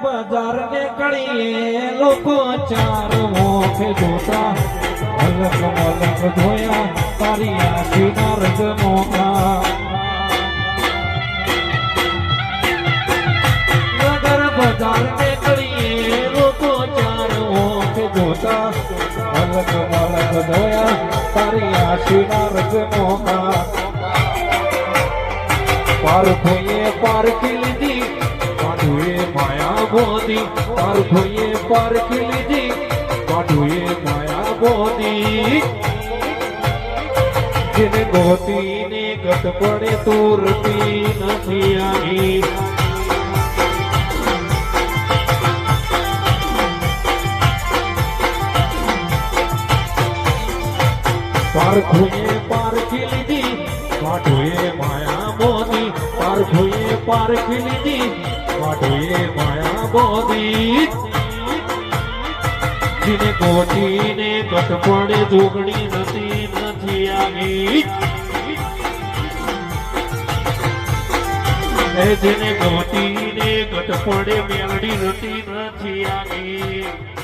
બજાર નીકળીએ લોકો ચાર મોખે જોતા અલગ મલક ધોયા તારી આંખીના રંગ મોંઘા નગર બજાર નીકળીએ લોકો ચાર મોખે જોતા અલગ મલક ધોયા તારી આંખીના રંગ મોંઘા પારખોએ પારખી લીધી કાઢુએ માયા બોધી પારખોએ પારખી લીધી કાઢુએ માયા બોધી જેને ગોતીને ગત પડે તુરતી નથી આવી પારખોએ પારખી લીધી કાઢુએ માયા બોધી પારખોએ પારખી લીધી કાઢુએ માયા બોધી જેને ગોતીને ગત પડે જોગણી નથી આવી જેને ગોતીને ગત પડે મેલડી નથી આવી